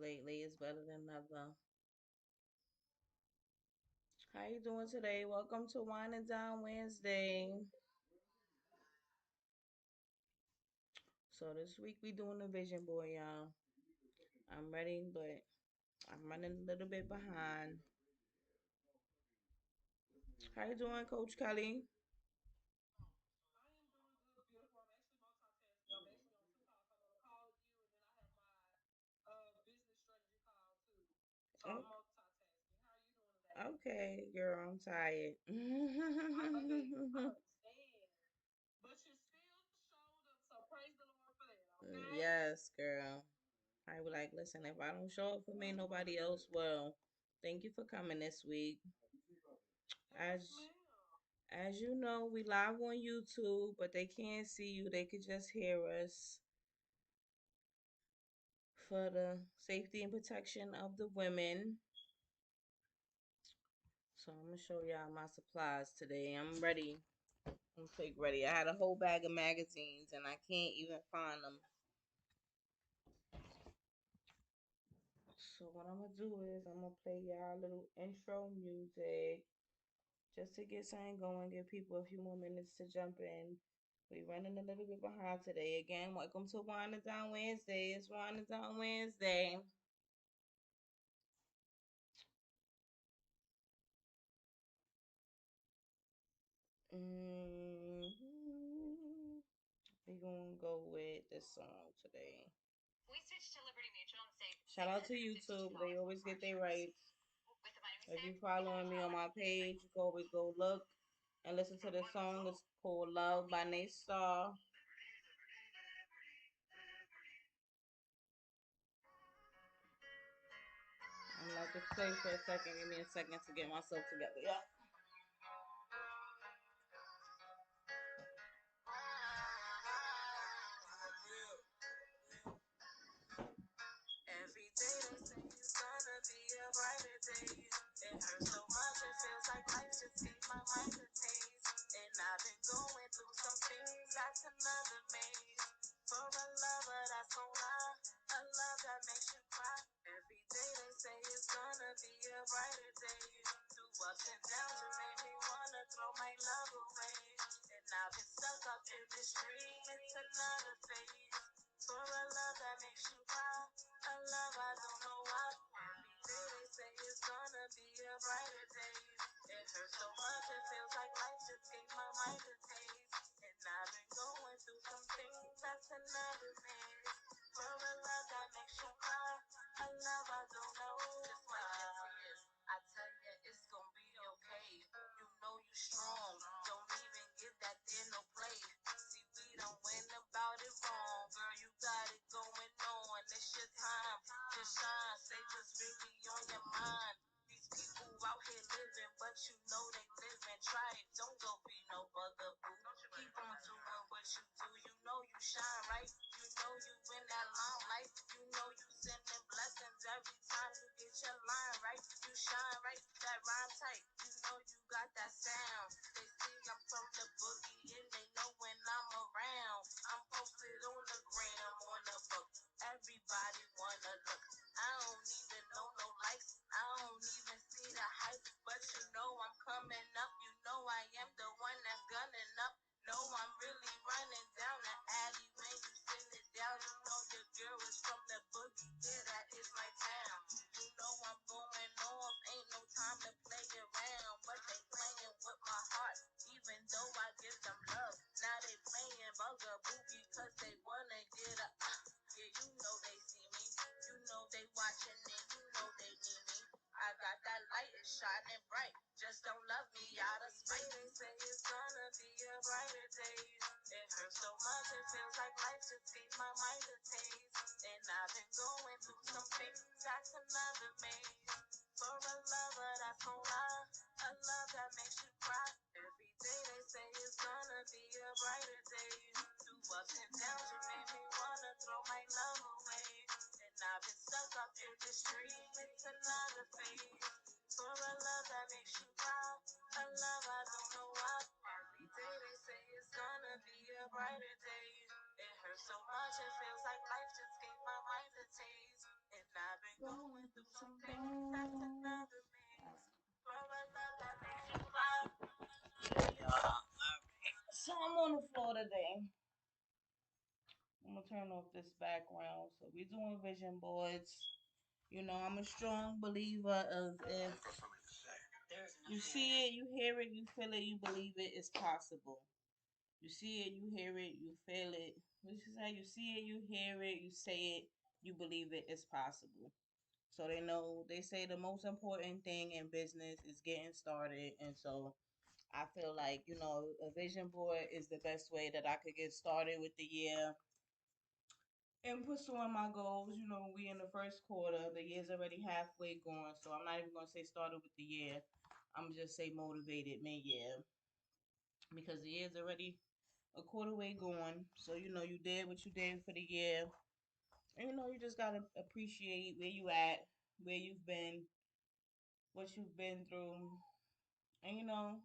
lately is better than never. How you doing today? Welcome to Wine and Dine Wednesday. So this week we doing the vision board, y'all. I'm ready, but I'm running a little bit behind. How you doing, Coach Kelly? Oh, okay, girl, I'm tired. Yes, girl. I would like, listen, if I don't show up for me, nobody else will. Thank you for coming this week. As as you know, we live on YouTube, but they can't see you. They could just hear us for the safety and protection of the women. So I'm gonna show y'all my supplies today. I'm ready. I'm quick ready. I had a whole bag of magazines and I can't even find them. So what I'm gonna do is I'm gonna play y'all a little intro music just to get something going, give people a few more minutes to jump in. We running a little bit behind today. Again, welcome to Wine and Down Wednesday. It's Wine and Down Wednesday. We gonna go with this song today. We switched to Liberty Mutual and saved. Shout out to YouTube. They always get their rights. If you following me on my page, you can always go look and listen to this song. It's called Love by NayStar. I'm gonna let this play for a second. Give me a second to get myself together. Yeah. Every day they say it's gonna be a brighter day. It hurts so much, it feels like life just gave my mind a taste. And I've been going through some things that's another maze. For a lover that's so high, a love that makes you cry. Every day they say it's gonna be a brighter day. Through ups and downs, you made me wanna throw my love away. And I've been stuck up in this dream, it's another phase. For a love that makes you cry, a love I don't know why. Every day they say it's gonna be a brighter day. It hurts so much, it feels like life just gave my mind a taste. And I've been going through some things that's another maze. For a love that makes you cry, a love I don't know just why. I tell you it's gonna be okay. You know you strong, don't even give that there no play. See, we don't win about it wrong, girl. You got it going on. It's your time to shine. Say what's really on your mind. These people out here living, but you know they living. Try it, don't go be no bugaboo. Keep on doing what you do. You know you shine, right? You know you in that limelight. You know you sending blessings every time you get your line right. You shine right, that rhyme tight. You know you got that sound. They see I'm from the boogie and they know when I'm around. I'm posted on the gram, on the book. Everybody wanna look. I don't even know no likes. I don't even see the hype. But you know I'm coming up. You know I am the one that's gunning up. No, I'm really running down the alley when you send it down. You know your girl is from the boogie. Yeah, that is my town. You know I'm going off. Ain't no time to play around. But they playing with my heart. Even though I give them love. Now they playing bugaboo because they wanna get up. Yeah, you know they see me. You know they watching and you know they need me. I got that light, it's shining bright. Just don't love me out of spite. They say it's gonna be a brighter day. It hurts so much, it feels like life just gave my mind a taste. And I've been going through some things, that's another maze. For a lover that's so high, a love that makes you cry. Every day they say it's gonna be a brighter day. Through ups and downs, you made me wanna throw my love away. And I've been stuck up in this dream, it's another phase. For a love that makes you cry, a love I don't know why. Every day they say it's gonna be a brighter day. It hurts so much, it feels like life just gave my mind a taste. And I've been on the floor today. I'm gonna turn off this background. So we're doing vision boards. You know, I'm a strong believer of if you see it, you hear it, you feel it, you believe it, it's possible. You see it, you hear it, you feel it. What you say? You see it, you hear it, you say it, you believe it, it's possible. So they know they say the most important thing in business is getting started. And so I feel like, you know, a vision board is the best way that I could get started with the year and pursuing my goals. You know, we in the first quarter, the year's already halfway gone. So I'm not even gonna say started with the year. I'm just say motivated mid year because the year's already a quarter way gone. So you know you did what you did for the year. And you know you just gotta appreciate where you at, where you've been, what you've been through. And you know,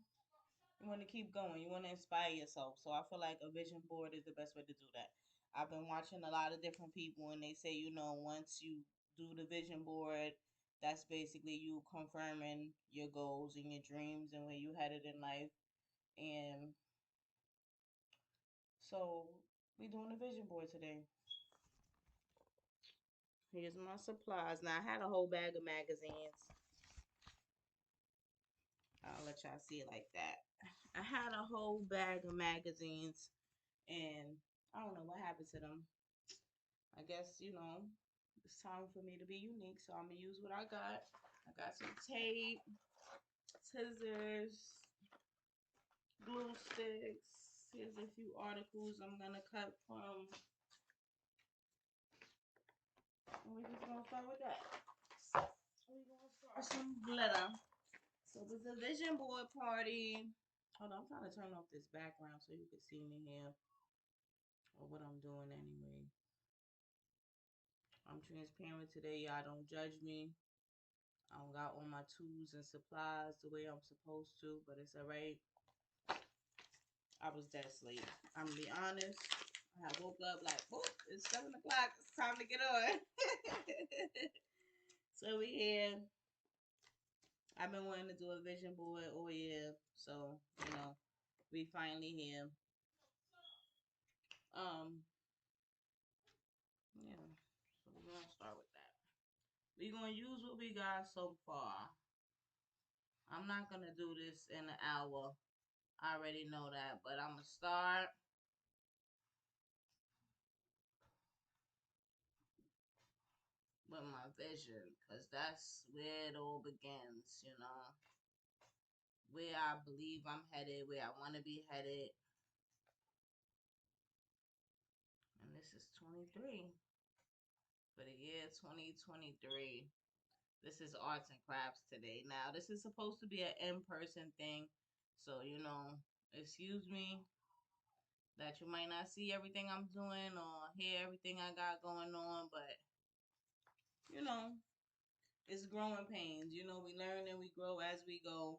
you want to keep going. You want to inspire yourself. So I feel like a vision board is the best way to do that. I've been watching a lot of different people, and they say, you know, once you do the vision board, that's basically you confirming your goals and your dreams and where you headed in life. And so we doing a vision board today. Here's my supplies. Now I had a whole bag of magazines. I'll let y'all see it like that. I had a whole bag of magazines, and I don't know what happened to them. I guess, you know, it's time for me to be unique, so I'm gonna use what I got. I got some tape, scissors, glue sticks. Here's a few articles I'm gonna cut from. And we're just gonna start with that. We're gonna start some glitter. So it was a vision board party. Hold on, I'm trying to turn off this background so you can see me here or what I'm doing anyway. I'm transparent today, y'all. Don't judge me. I don't got all my tools and supplies the way I'm supposed to, but it's alright. I was dead asleep. I'm gonna be honest. I woke up like, oh, it's 7 o'clock. It's time to get on. So we here. I've been wanting to do a vision board all year, so you know, we finally here. Um, yeah. So we're gonna start with that. We're gonna use what we got so far. I'm not gonna do this in an hour. I already know that, but I'm gonna start with my vision because that's where it all begins, you know. Where I believe I'm headed, where I want to be headed. And this is 23 for the year 2023. This is arts and crafts today. Now, this is supposed to be an in-person thing. So, you know, excuse me that you might not see everything I'm doing or hear everything I got going on, but you know, it's growing pains. You know, we learn and we grow as we go.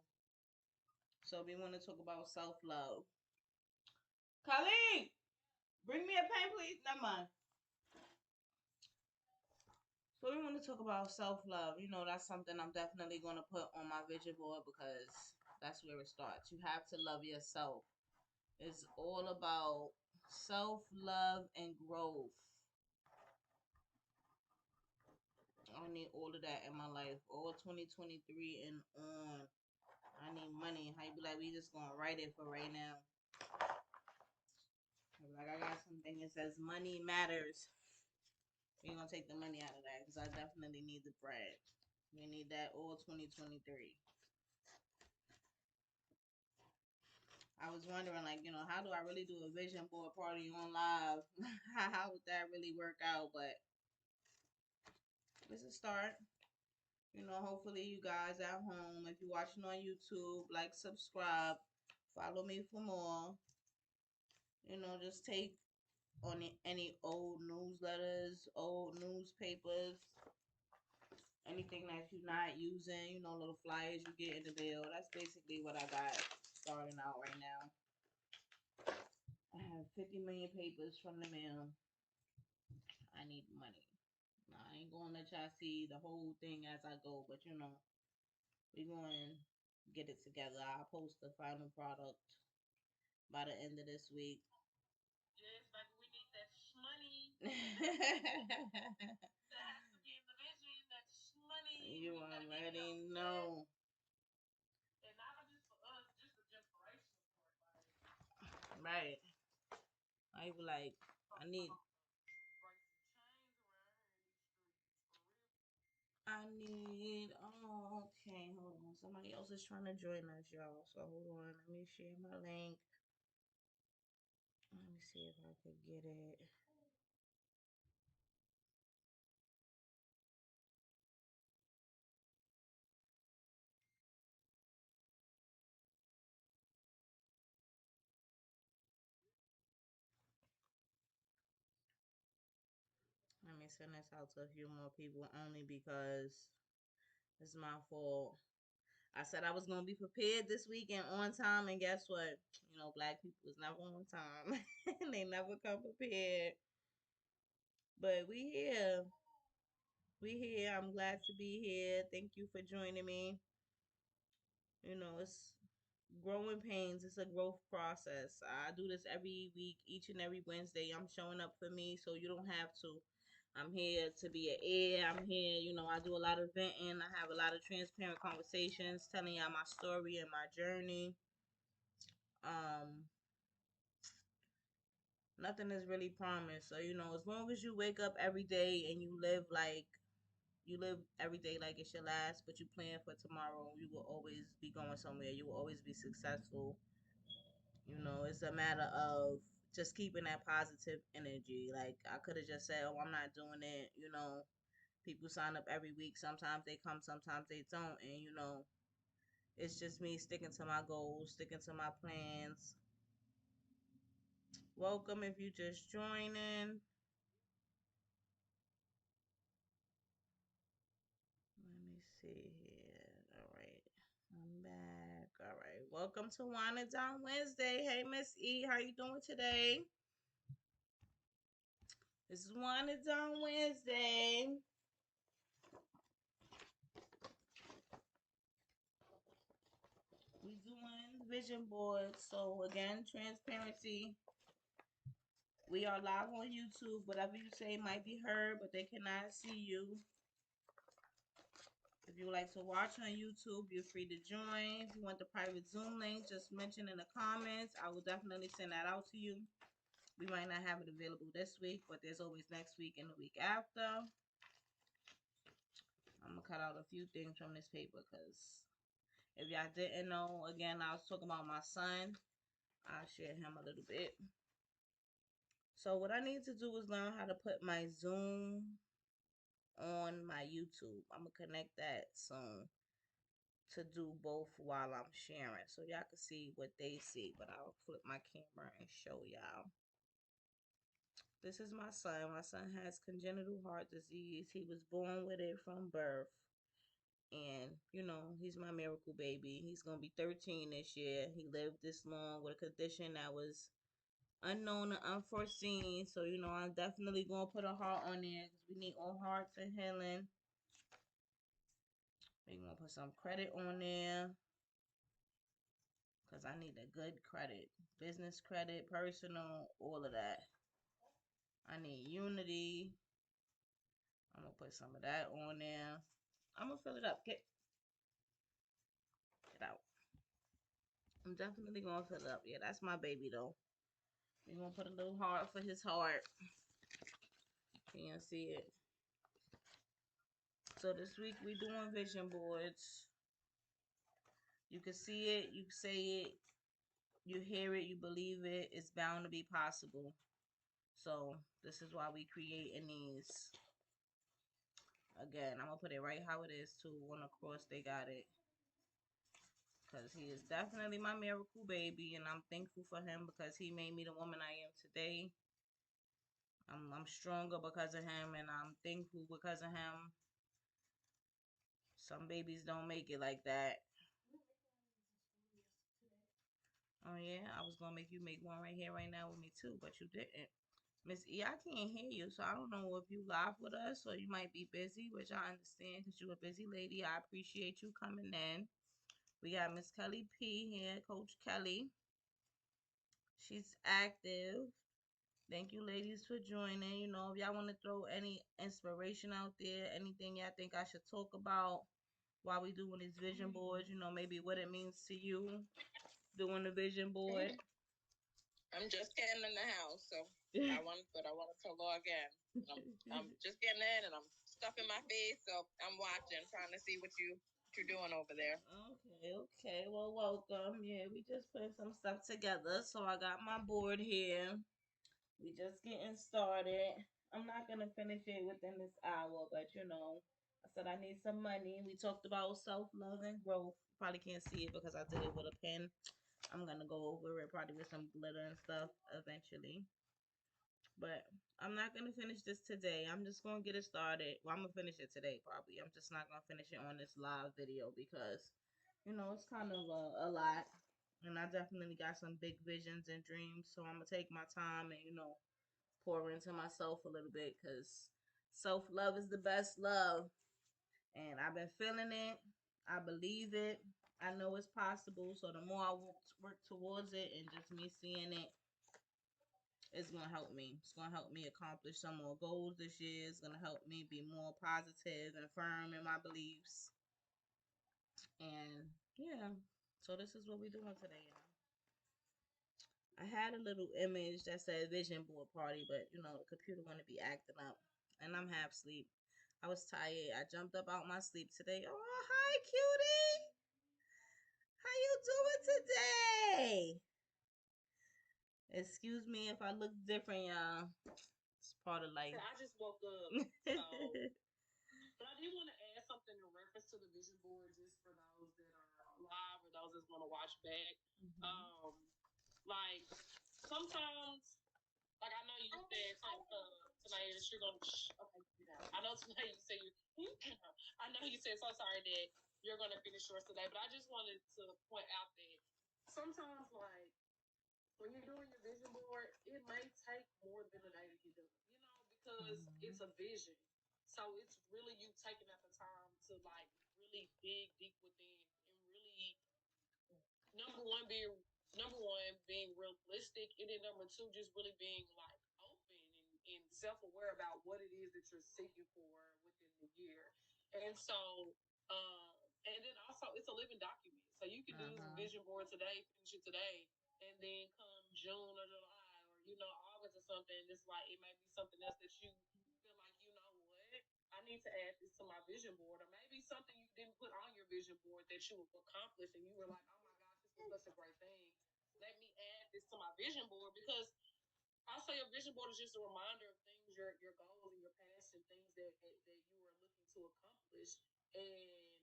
So we want to talk about self-love. Colleen, bring me a pen, please. Never mind. So we want to talk about self-love. You know, that's something I'm definitely going to put on my vision board because that's where it starts. You have to love yourself. It's all about self-love and growth. I need all of that in my life. All 2023 and on. I need money. How you be like, we just gonna write it for right now. Like I got something that says money matters. We gonna take the money out of that because I definitely need the bread. We need that all 2023. I was wondering, like, you know, how do I really do a vision board party on live? How would that really work out? But it's a start. You know, hopefully you guys at home, if you're watching on YouTube, like, subscribe, follow me for more. You know, just take on any old newsletters, old newspapers, anything that you're not using, you know, little flyers you get in the mail. That's basically what I got starting out right now. I have 50 million papers from the mail. I need money. Now, I ain't gonna let y'all see the whole thing as I go, but you know, we going to get it together. I'll post the final product by the end of this week. Yes, baby, we need that money. That has to be in the vision. That money. You already know. And not just for us, just the generational part. Like, right. I be like, I need. Break some chains around here in these streets. For real. I need. Oh, okay. Hold on. Somebody else is trying to join us, y'all. So hold on. Let me share my link. Let me see if I could get it. Let me send this out to a few more people only because it's my fault. I said I was gonna be prepared this week and on time, and guess what? You know, black people is never on time. They never come prepared. But we here. We here. I'm glad to be here. Thank you for joining me. You know, it's growing pains. It's a growth process. I do this every week, each and every Wednesday. I'm showing up for me, so you don't have to. I'm here to be an ear. I'm here, I do a lot of venting. I have a lot of transparent conversations, telling y'all my story and my journey. Um, Nothing is really promised. So, as long as you wake up every day and you live every day like it's your last, but you plan for tomorrow, you will always be going somewhere. You will always be successful. It's a matter of just keeping that positive energy. Like I could have just said, "Oh, I'm not doing it." People sign up every week. Sometimes they come, sometimes they don't, and it's just me sticking to my goals, sticking to my plans. Welcome if you just joining. Let me see here. All right. I'm back. All right. Welcome to Wine and Dine Wednesday. Hey, Miss E. How you doing today? This is Wine and Dine Wednesday. We doing vision boards. So again, transparency. We are live on YouTube. Whatever you say might be heard, but they cannot see you. If you would like to watch on YouTube, you're free to join. If you want the private Zoom link, just mention in the comments. I will definitely send that out to you. We might not have it available this week, but there's always next week and the week after. I'm going to cut out a few things from this paper because if y'all didn't know, again, I was talking about my son. I'll share him a little bit. So what I need to do is learn how to put my Zoom on my YouTube. I'm going to connect that soon to do both while I'm sharing so y'all can see what they see, but I'll flip my camera and show y'all. This is my son. My son has congenital heart disease. He was born with it from birth. And, he's my miracle baby. He's going to be 13 this year. He lived this long with a condition that was unknown and unforeseen. So, I'm definitely going to put a heart on there because we need all hearts and healing. We're going to put some credit on there because I need a good credit. Business credit, personal, all of that. I need unity. I'm going to put some of that on there. I'm going to fill it up. Get out. I'm definitely going to fill it up. Yeah, that's my baby, though. We're going to put a little heart for his heart. Can you see it? So this week we doing vision boards. You can see it, you say it, you hear it, you believe it. It's bound to be possible. So this is why we creating these. Again, I'm gonna put it right how it is too. One across, they got it. Because he is definitely my miracle baby, and I'm thankful for him because he made me the woman I am today. I'm stronger because of him, and I'm thankful because of him. Some babies don't make it like that. Oh yeah, I was gonna make you make one right here, right now with me too, but you didn't. Miss E, I can't hear you, so I don't know if you live with us or you might be busy, which I understand because you're a busy lady. I appreciate you coming in. We got Miss Kelly P here, Coach Kelly. She's active. Thank you, ladies, for joining. If y'all want to throw any inspiration out there, anything y'all think I should talk about while we doing these vision boards, maybe what it means to you doing the vision board. I'm just getting in the house, so I wanted to log in. I'm just getting in, and I'm stuffing my face, so I'm watching, trying to see what you're doing over there. Okay, okay. Well, welcome. Yeah, we just putting some stuff together. So I got my board here. We just getting started. I'm not gonna finish it within this hour, but I said I need some money. We talked about self love and growth. Probably can't see it because I did it with a pen. I'm gonna go over it probably with some glitter and stuff eventually. But I'm not gonna finish this today. I'm just gonna get it started. Well, I'm gonna finish it today probably. I'm just not gonna finish it on this live video because it's kind of a lot. And I definitely got some big visions and dreams. So I'm gonna take my time and pour into myself a little bit because self love is the best love. And I've been feeling it. I believe it. I know it's possible. So the more I work towards it and just me seeing it, it's gonna help me. It's gonna help me accomplish some more goals this year. It's gonna help me be more positive and firm in my beliefs. And yeah, so this is what we're doing today, y'all. I had a little image that said vision board party, but the computer wanna be acting up, and I'm half asleep. I was tired. I jumped up out my sleep today. Oh, hi, cutie. How you doing today? Excuse me if I look different, y'all. It's part of life. I just woke up, so. But I did want to add something in reference to the vision board, just for those that are live or those that's going to watch back. Mm-hmm. Like sometimes, like I know you said tonight that you're gonna. Okay, I know tonight you said you. I know you said so sorry that you're gonna finish yours today, but I just wanted to point out that sometimes, like when you're doing your vision board, it may take more than a day to get done. Because it's a vision. So it's really you taking out the time to like really dig deep within and really number one being realistic, and then number two just really being like open and self-aware about what it is that you're seeking for within the year. And so um and then also it's a living document, so you can do this vision board today, finish it today, and then come June or July or August or something, it's like it may be something else that you feel like, what, I need to add this to my vision board, or maybe something you didn't put on your vision board that you accomplished and you were like, oh my gosh, this was such a great thing, let me add this to my vision board. Because also your vision board is just a reminder of things, your goals and your past, and things that you are looking to accomplish. And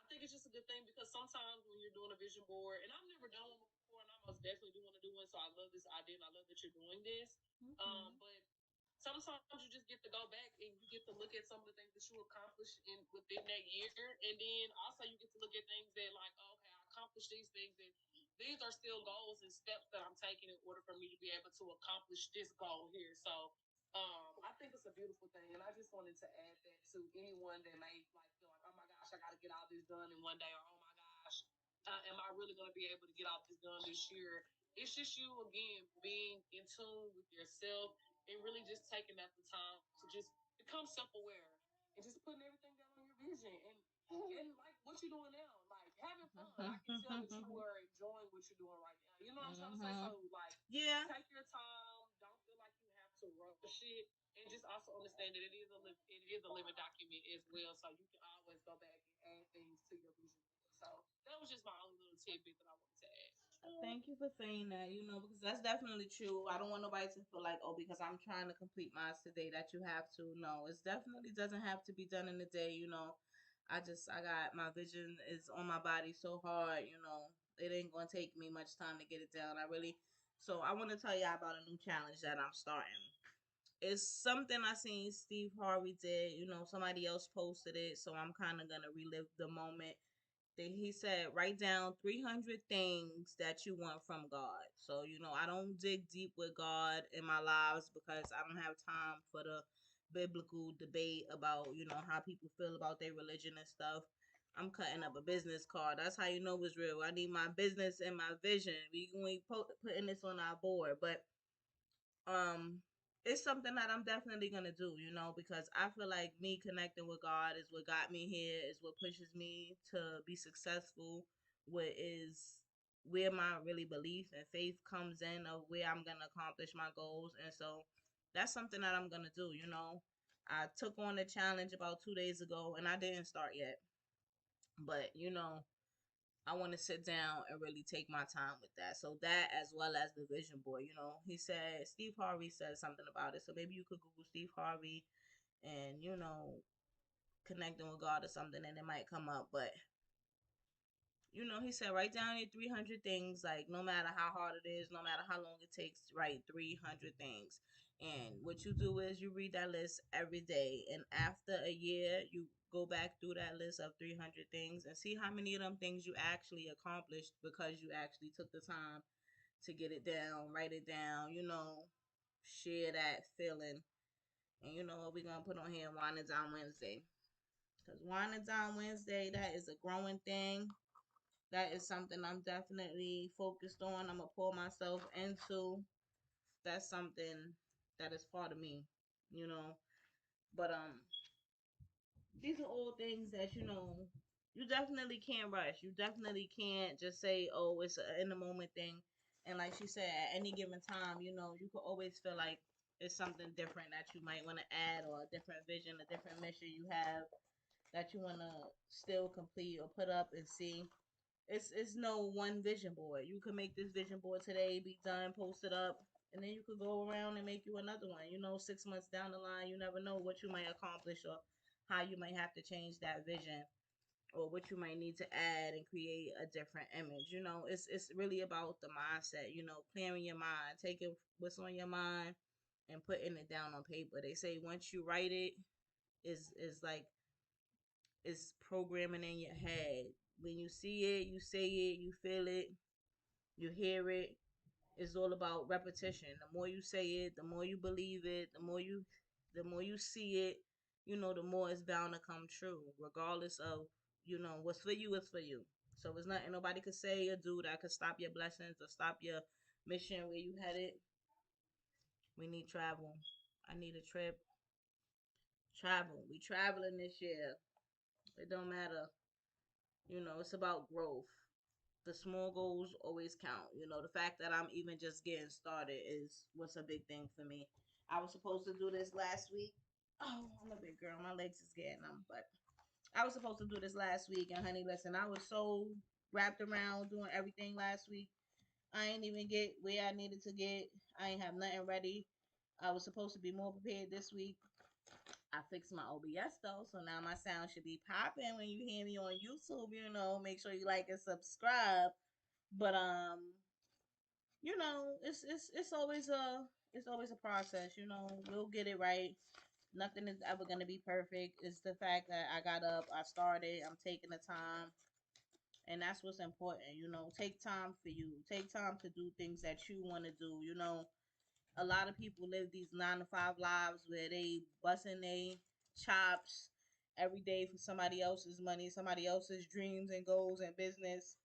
I think it's just a good thing, because sometimes when you're doing a vision board, and I've never done one before, and I most definitely do want to do one, so I love this idea and I love that you're doing this. But sometimes you just get to go back and you get to look at some of the things that you accomplished within that year, and then also you get to look at things that, like, oh, okay, I accomplished these things, and these are still goals and steps that I'm taking in order for me to be able to accomplish this goal here. So I think it's a beautiful thing, and I just wanted to add that to anyone that may like feel like, oh my gosh, I got to get all this done in one day, or oh my gosh, am I really going to be able to get all this done this year? It's just you again being in tune with yourself and really just taking out the time to just become self-aware and just putting everything down on your vision, and like what you're doing now, like having fun. I can tell that you are enjoying what you're doing right now. You know what I'm trying to say? So like, Yeah. take your time. Don't feel like you have to rush it, and just also understand that it is a living document as well. So you can always go back and add things to your vision board. So that was just my only little tidbit that I wanted to add. Thank you for saying that, because that's definitely true. I don't want nobody to feel like, oh, because I'm trying to complete mine today, that you have to. No, it definitely doesn't have to be done in a day. I got my vision is on my body so hard. It ain't going to take me much time to get it down. So I want to tell y'all about a new challenge that I'm starting. It's something I seen Steve Harvey did. Somebody else posted it, so I'm kind of gonna relive the moment. He said, write down 300 things that you want from God. So I don't dig deep with God in my lives because I don't have time for the biblical debate about how people feel about their religion and stuff. I'm cutting up a business card. That's how you know it's real. I need my business and my vision. We putting this on our board, but um it's something that I'm definitely gonna do, because I feel like me connecting with God is what got me here, is what pushes me to be successful, what is where my really belief and faith comes in of where I'm gonna accomplish my goals. And so that's something that I'm gonna do. I took on the challenge about 2 days ago and I didn't start yet. But I want to sit down and really take my time with that. So that, as well as the vision board, he said Steve Harvey said something about it. So maybe you could Google Steve Harvey and connecting with God or something, and it might come up. But he said write down your 300 things. Like no matter how hard it is, no matter how long it takes, write 300 things. And what you do is you read that list every day, and after a year, you go back through that list of 300 things and see how many of them things you actually accomplished because you actually took the time to get it down, write it down, share that feeling. And you know what we're gonna put on here? Wine and Dine Wednesday. Because Wine and Dine Wednesday, that is a growing thing. That is something I'm definitely focused on. I'm gonna pour myself into. That's something that is part of me, you know. But these are all things that you definitely can't rush. You definitely can't just say, "Oh, it's a in the moment thing." And like she said, at any given time, you could always feel like it's something different that you might want to add, or a different vision, a different mission you have that you want to still complete or put up and see. It's no one vision board. You could make this vision board today, be done, post it up, and then you could go around and make you another one. 6 months down the line, you never know what you might accomplish or how you might have to change that vision or what you might need to add and create a different image. It's really about the mindset. Clearing your mind, taking what's on your mind and putting it down on paper. They say once you write it, is like it's programming in your head. When you see it, you say it, you feel it, you hear it. It's all about repetition. The more you say it, the more you believe it, the more you see it, the more it's bound to come true, regardless of, what's for you is for you. So it's nothing nobody could say or do that could stop your blessings or stop your mission where you headed. We need travel. I need a trip. Travel. We traveling this year. It don't matter. It's about growth. The small goals always count. The fact that I'm even just getting started is what's a big thing for me. I was supposed to do this last week. Oh, I'm a big girl. My legs is getting them, but I was supposed to do this last week. And honey, listen, I was so wrapped around doing everything last week. I ain't even get where I needed to get. I ain't have nothing ready. I was supposed to be more prepared this week. I fixed my OBS though, so now my sound should be popping when you hear me on YouTube. Make sure you like and subscribe. But it's always a process. We'll get it right. Nothing is ever gonna be perfect. It's the fact that I got up, I started, I'm taking the time, and that's what's important. Take time for you. Take time to do things that you want to do. A lot of people live these 9 to 5 lives where they busting their chops every day for somebody else's money, somebody else's dreams and goals and business.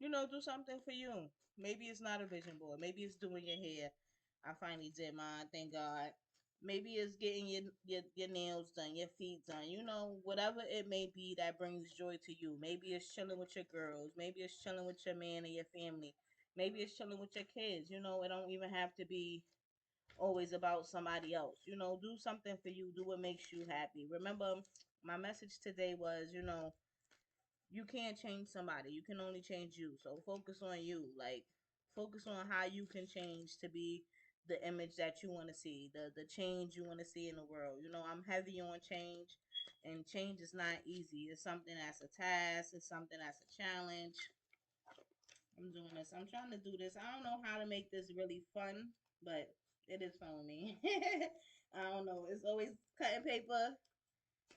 Do something for you. Maybe it's not a vision board. Maybe it's doing your hair. I finally did mine, thank God. Maybe it's getting your nails done, your feet done. Whatever it may be that brings joy to you. Maybe it's chilling with your girls. Maybe it's chilling with your man and your family. Maybe it's chilling with your kids. It don't even have to be always about somebody else. Do something for you. Do what makes you happy. Remember, my message today was, you can't change somebody. You can only change you. So focus on you. Like, focus on how you can change to be the image that you want to see, the change you want to see in the world. I'm heavy on change, and change is not easy. It's something that's a task. It's something that's a challenge. I'm doing this. I'm trying to do this. I don't know how to make this really fun, but it is fun with me. I don't know. It's always cutting paper.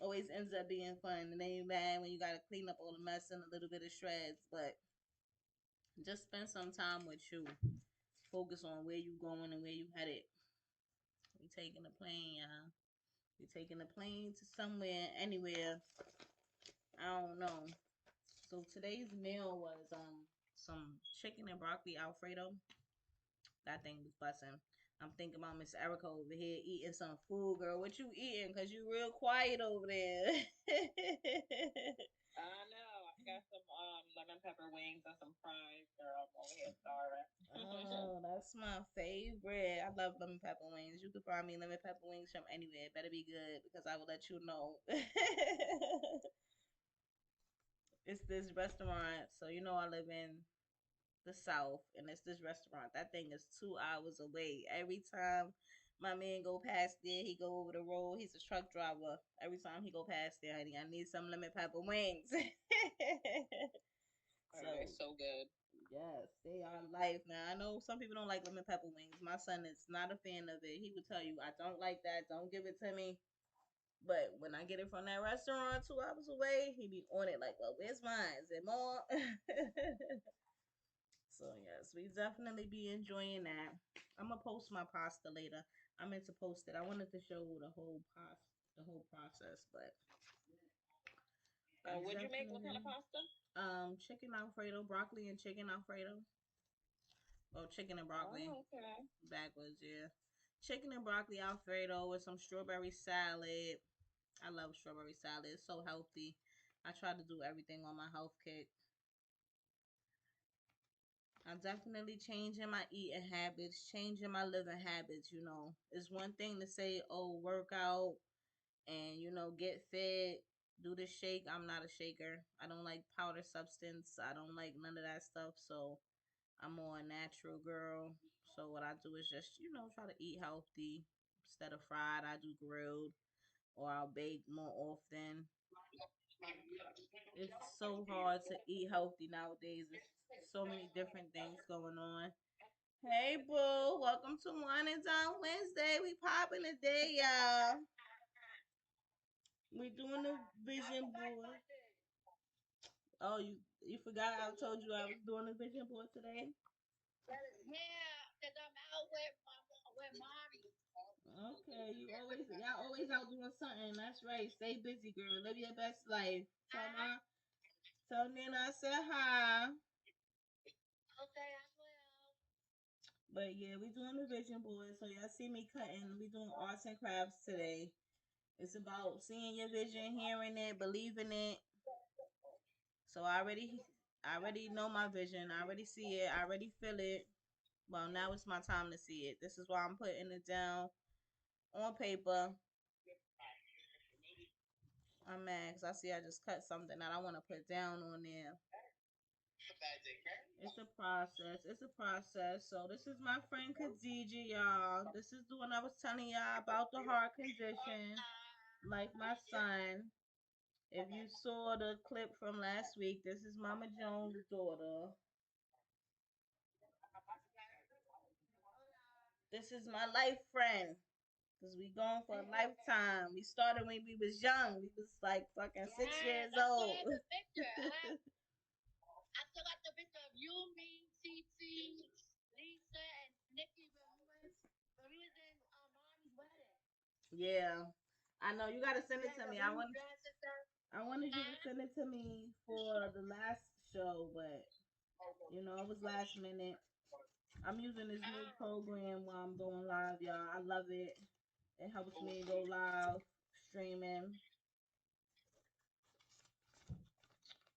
Always ends up being fun. And ain't bad when you gotta clean up all the mess and a little bit of shreds. But just spend some time with you. Focus on where you going and where you headed. We taking a plane, y'all. We taking a plane to somewhere, anywhere. I don't know. So today's meal was some chicken and broccoli alfredo. That thing was busting. I'm thinking about Miss Erica over here eating some food, girl. What you eating? Cause you real quiet over there. I know. I got some lemon pepper wings and some fries, girl. I'm over here starving. Oh, that's my favorite. I love lemon pepper wings. You can find me lemon pepper wings from anywhere. It better be good because I will let you know. It's this restaurant. So you know I live in the South, and it's this restaurant. That thing is 2 hours away. Every time my man go past there, he go over the road. He's a truck driver. Every time he go past there, honey, I need some lemon pepper wings. So It's so good. yes, they are life. Now I know some people don't like lemon pepper wings. My son is not a fan of it. He would tell you, "I don't like that. Don't give it to me." But when I get it from that restaurant 2 hours away, he be on it like, "Well, where's mine? Is it more?" So yes, we definitely be enjoying that. I'm gonna post my pasta later. I meant to post it. I wanted to show the whole process, but I What'd you make? What kind of definitely pasta? chicken alfredo, broccoli and chicken alfredo. Oh, chicken and broccoli Oh, okay. backwards, yeah. Chicken and broccoli alfredo with some strawberry salad. I love strawberry salad. It's so healthy. I try to do everything on my health kick. I'm definitely changing my eating habits, changing my living habits. It's one thing to say, oh, work out and, get fit, do the shake. I'm not a shaker. I don't like powder substance. I don't like none of that stuff. So I'm more a natural girl. So what I do is just, try to eat healthy. Instead of fried, I do grilled or I'll bake more often. It's so hard to eat healthy nowadays. There's so many different things going on. Hey, boo. Welcome to Wine and Dine Wednesday. We popping today, y'all. We doing the vision board. Oh, you forgot I told you I was doing the vision board today? Yeah, because I'm out with mommy. Okay, y'all always out doing something. That's right. Stay busy, girl. Live your best life. Tell Nina I said hi. Okay, I will. But yeah, we doing the vision board. So y'all see me cutting. We doing arts and crafts today. It's about seeing your vision, hearing it, believing it. So I already know my vision. I already see it. I already feel it. Well, now it's my time to see it. This is why I'm putting it down on paper. I'm mad because I see I just cut something that I want to put down on there. It's a process. It's a process. So this is my friend Khadija, y'all. This is the one I was telling y'all about the heart condition. Like my son. If you saw the clip from last week, this is Mama Jones' daughter. This is my life friend. Cause we going for a lifetime. We started when we was young. We was like fucking 6 years old. I still got the picture of you, me, TT, Lisa, and Nikki when we was in mommy's wedding. Yeah, I know you gotta send it to me. I wanted you to send it to me for the last show, but it was last minute. I'm using this new program while I'm going live, y'all. I love it. It helps me go live streaming.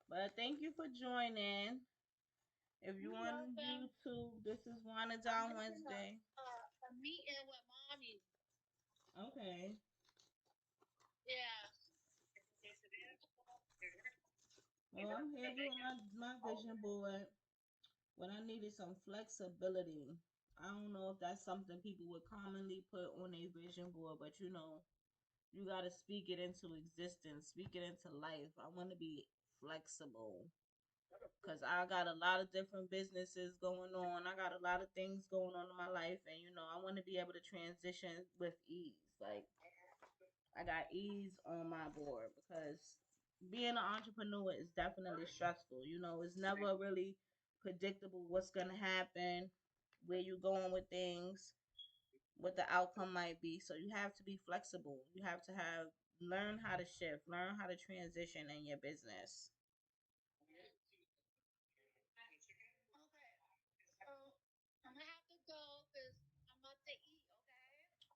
But thank you for joining. If you on YouTube, this is Wine and Down Wednesday. A meeting with mommy. Okay. Yeah. Well, I'm here doing my vision board. When I needed some flexibility. I don't know if that's something people would commonly put on a vision board, but you got to speak it into existence, speak it into life. I want to be flexible because I got a lot of different businesses going on. I got a lot of things going on in my life, and I want to be able to transition with ease. Like I got ease on my board because being an entrepreneur is definitely stressful. It's never really predictable what's gonna happen, where you're going with things, what the outcome might be. So you have to be flexible. You have to learn how to shift, learn how to transition in your business.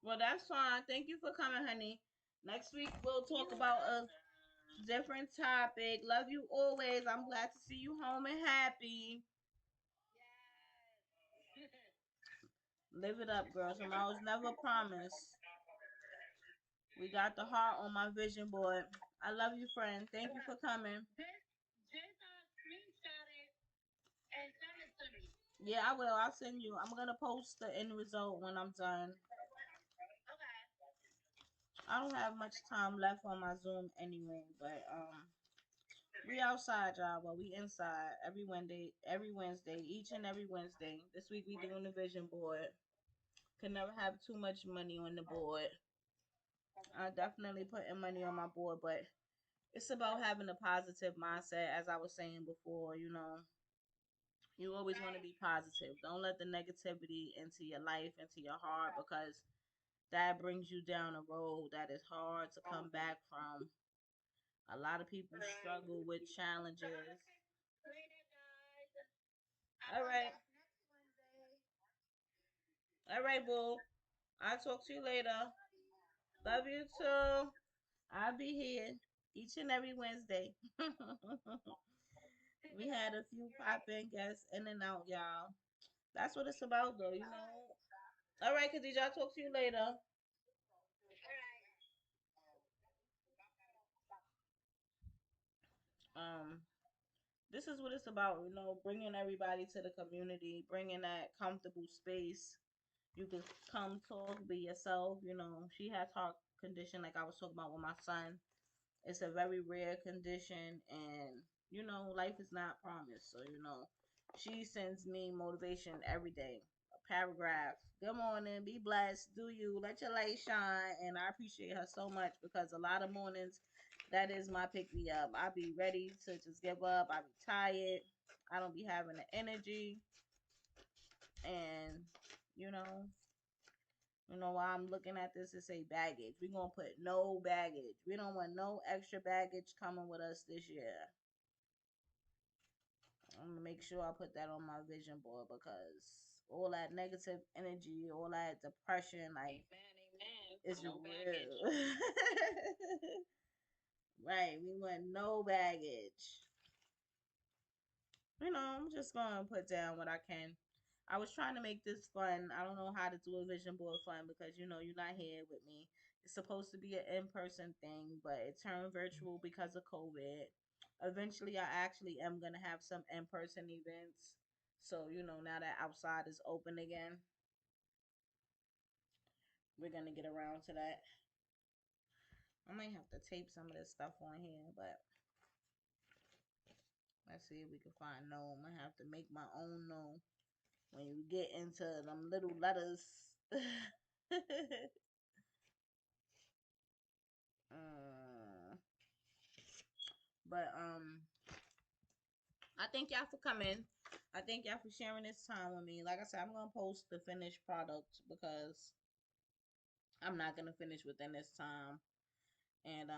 Well, that's fine. Thank you for coming, honey. Next week we'll talk about a different topic. Love you always. I'm glad to see you home and happy. Live it up, girl. Tomorrow's never promised. We got the heart on my vision board. I love you, friend. Thank you for coming. Yeah, I will. I'll send you. I'm gonna post the end result when I'm done. I don't have much time left on my Zoom anyway, but we outside, y'all, but we inside every Wednesday, each and every Wednesday. This week we doing the vision board. Can never have too much money on the board. I definitely putting money on my board, but it's about having a positive mindset. As I was saying before, you always want to be positive. Don't let the negativity into your life, into your heart, because that brings you down a road that is hard to come back from. A lot of people struggle with challenges. All right. All right, boo. I'll talk to you later. Love you too. I'll be here each and every Wednesday. We had a few pop in guests in and out, y'all. That's what it's about, though. All right, Khadija, I'll talk to you later. Um, this is what it's about, bringing everybody to the community, bringing that comfortable space. You can come talk, be yourself. She has heart condition, like I was talking about with my son. It's a very rare condition, and life is not promised. So she sends me motivation every day. A paragraph. Good morning. Be blessed. Do you let your light shine? And I appreciate her so much because a lot of mornings, that is my pick me up. I be ready to just give up. I be tired. I don't be having the energy, and you know while I'm looking at this, it say baggage. We're gonna put no baggage. We don't want no extra baggage coming with us this year. I'm gonna make sure I put that on my vision board because all that negative energy, all that depression, like it's no real. Right. We want no baggage. I'm just gonna put down what I can. I was trying to make this fun. I don't know how to do a vision board fun because you're not here with me. It's supposed to be an in-person thing, but it turned virtual because of COVID. Eventually, I actually am gonna have some in-person events. So now that outside is open again, we're gonna get around to that. I might have to tape some of this stuff on here, but let's see if we can find no. I'm gonna have to make my own no when you get into them little letters. uh, but I thank y'all for coming. I thank y'all for sharing this time with me. Like I said, I'm gonna post the finished product because I'm not gonna finish within this time. And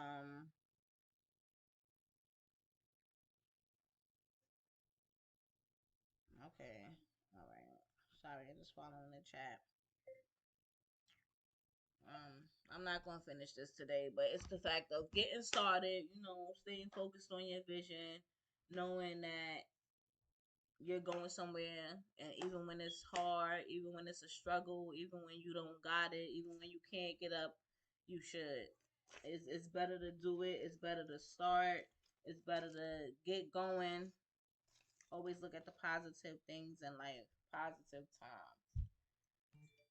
okay, all right. Sorry, I just following the chat. I'm not gonna finish this today, but it's the fact of getting started. Staying focused on your vision, knowing that you're going somewhere, and even when it's hard, even when it's a struggle, even when you don't got it, even when you can't get up, you should. It's better to do it. It's better to start. It's better to get going. Always look at the positive things in life. Positive time.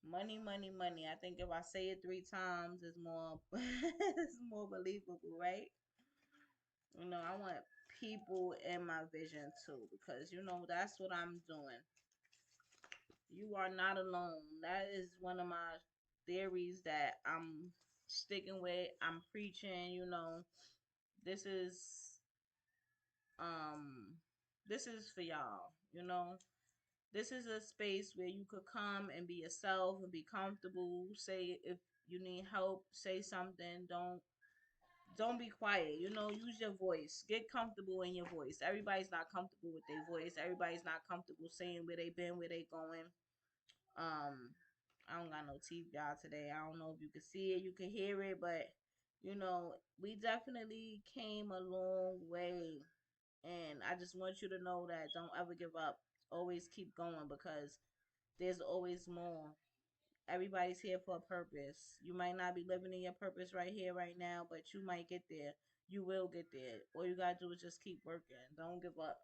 Money, money, money. I think if I say it 3 times, it's more it's more believable, right? I want people in my vision too because that's what I'm doing. You are not alone. That is one of my theories that I'm sticking with. I'm preaching. This is um this is for y'all. This is a space where you could come and be yourself and be comfortable. Say if you need help, say something. Don't be quiet. Use your voice. Get comfortable in your voice. Everybody's not comfortable with their voice. Everybody's not comfortable saying where they been, where they going. Um I don't got no teeth, y'all, today. I don't know if you can see it, you can hear it, but we definitely came a long way. And I just want you to know that don't ever give up. Always keep going because there's always more. Everybody's here for a purpose. You might not be living in your purpose right here, right now, but you might get there. You will get there. All you gotta do is just keep working. Don't give up.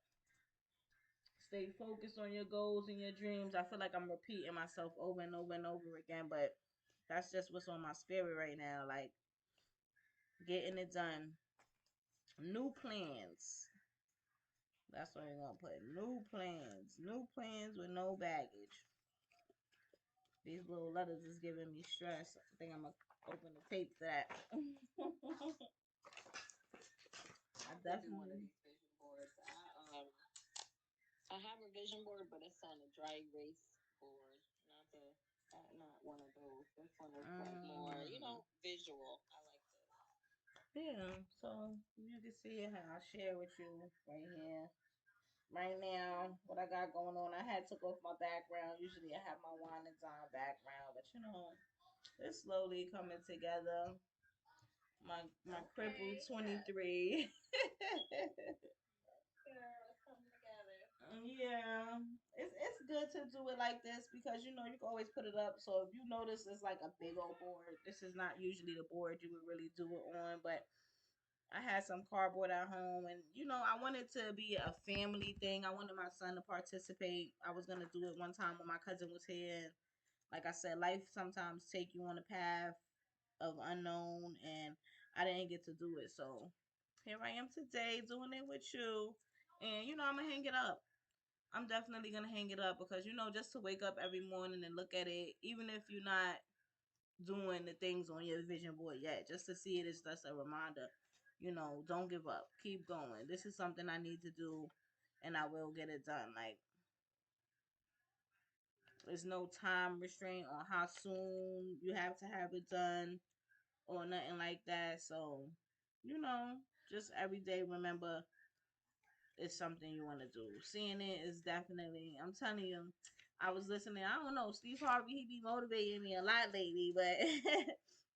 Stay focused on your goals and your dreams. I feel like I'm repeating myself over and over and over again, but that's just what's on my spirit right now. Like getting it done. New plans. That's what we're gonna put. New plans. New plans with no baggage. These little letters is giving me stress. I think I'm gonna open the tape for that. I Definitely one of definitely. these vision boards. I have a vision board, but it's on a dry erase board, not one of those. This one is like more, visual. I like this. Yeah, so you can see it. I'll share with you right here. Right now, what I got going on, I had took off my background. Usually I have my wine and dine background, but it's slowly coming together. My crippled Okay, 23. girl, it's coming together. Yeah, it's good to do it like this because you can always put it up. So if you notice, it's like a big old board. This is not usually the board you would really do it on, but I had some cardboard at home, and I wanted to be a family thing. I wanted my son to participate. I was gonna do it one time when my cousin was here. And like I said, life sometimes take you on a path of unknown, and I didn't get to do it. So here I am today doing it with you, and I'm gonna hang it up. I'm definitely gonna hang it up because just to wake up every morning and look at it, even if you're not doing the things on your vision board yet, just to see it is just a reminder. Don't give up. Keep going. This is something I need to do, and I will get it done. Like there's no time restraint on how soon you have to have it done or nothing like that. So, you know, just every day remember it's something you want to do. Seeing it is definitely, I'm telling you, I was listening. I don't know, Steve Harvey, he be motivating me a lot lately, but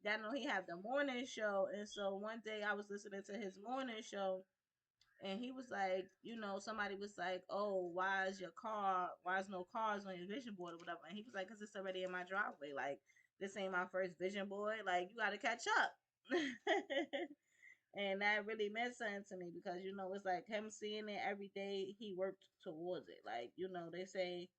I know he have the morning show. And so one day I was listening to his morning show, and he was like, somebody was like, oh, why is no cars on your vision board or whatever? And he was like, because it's already in my driveway. Like, this ain't my first vision board. Like, you got to catch up. And that really meant something to me because it's like him seeing it every day. He worked towards it. Like they say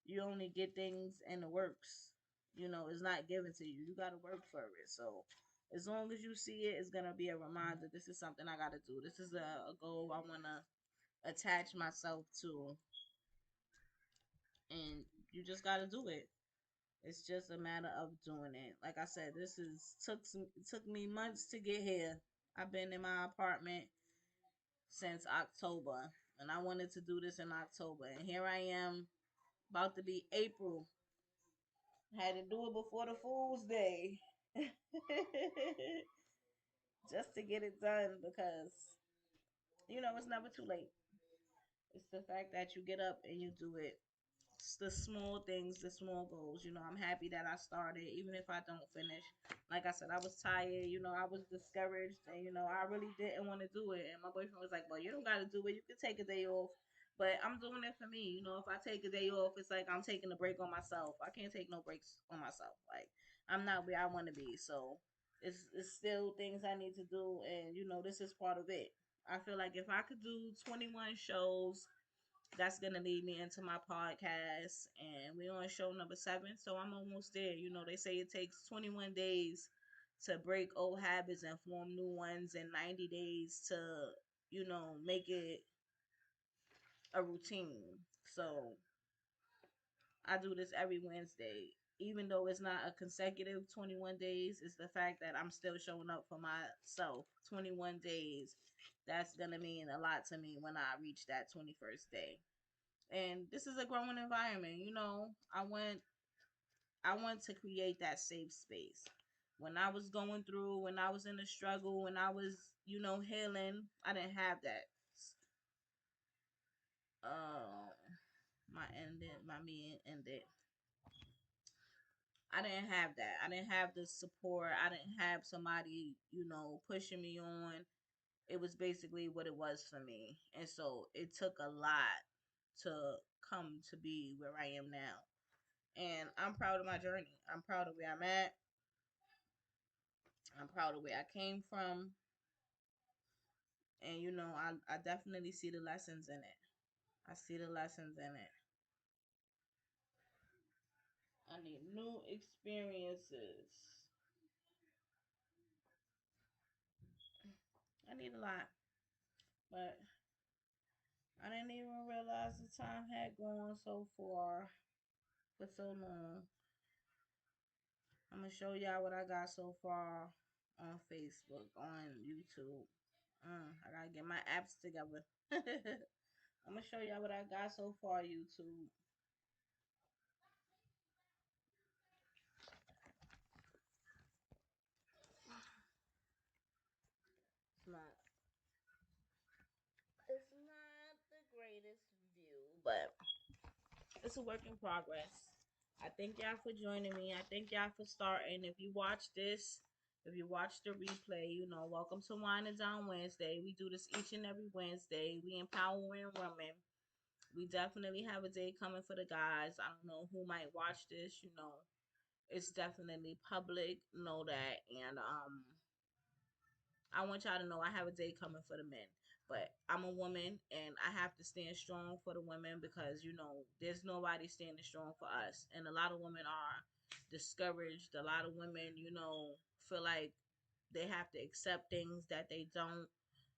you only get things in the works. It's not given to you. You got to work for it. So as long as you see it, it's gonna be a reminder. This is something I got to do. This is a goal I want to attach myself to, and you just got to do it. It's just a matter of doing it. Like I said, this is took me months to get here. I've been in my apartment since October, and I wanted to do this in October, and here I am, about to be April. Had to do it before the Fool's Day, just to get it done because it's never too late. It's the fact that you get up and you do it. It's the small things, the small goals. I'm happy that I started, even if I don't finish. Like I said, I was tired. I was discouraged, and I really didn't want to do it. And my boyfriend was like, "Well, you don't got to do it. You can take a day off." But I'm doing it for me. If I take a day off, it's like I'm taking a break on myself. I can't take no breaks on myself. Like I'm not where I want to be. So it's still things I need to do, and this is part of it. I feel like if I could do 21 shows, that's gonna lead me into my podcast, and we're on show number 7, so I'm almost there. They say it takes 21 days to break old habits and form new ones, and 90 days to make it a routine. So I do this every Wednesday, even though it's not a consecutive 21 days. It's the fact that I'm still showing up for myself 21 days. That's gonna mean a lot to me when I reach that 21st day. And this is a growing environment. I want to create that safe space. When I was going through, when I was in the struggle, when I was healing, I didn't have that. uh my ended, my me ended. I didn't have that. I didn't have the support. I didn't have somebody, pushing me on. It was basically what it was for me. And so it took a lot to come to be where I am now. And I'm proud of my journey. I'm proud of where I'm at. I'm proud of where I came from. And I definitely see the lessons in it. I see the lessons in it. I need new experiences. I need a lot. But I didn't even realize the time had gone so far for so long. I'm gonna show y'all what I got so far on Facebook, on YouTube. I gotta get my apps together. I'm gonna show y'all what I got so far, YouTube. It's not. It's not the greatest view, but it's a work in progress. I thank y'all for joining me. I thank y'all for starting. If you watch this, if you watch the replay, welcome to Wine and Down Wednesday. We do this each and every Wednesday. We empowering women. We definitely have a day coming for the guys. I don't know who might watch this. It's definitely public. Know that, and I want y'all to know I have a day coming for the men. But I'm a woman and I have to stand strong for the women because, there's nobody standing strong for us. And a lot of women are discouraged. A lot of women, feel like they have to accept things that they don't.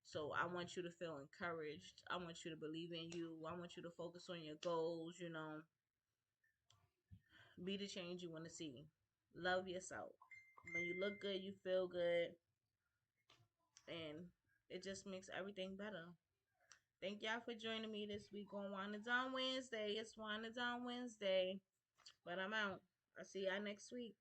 So I want you to feel encouraged. I want you to believe in you. I want you to focus on your goals. Be the change you want to see. Love yourself. When you look good, you feel good. And it just makes everything better. Thank y'all for joining me this week on Wine and Down Wednesday. It's Wine and Down Wednesday. But I'm out. I'll see y'all next week.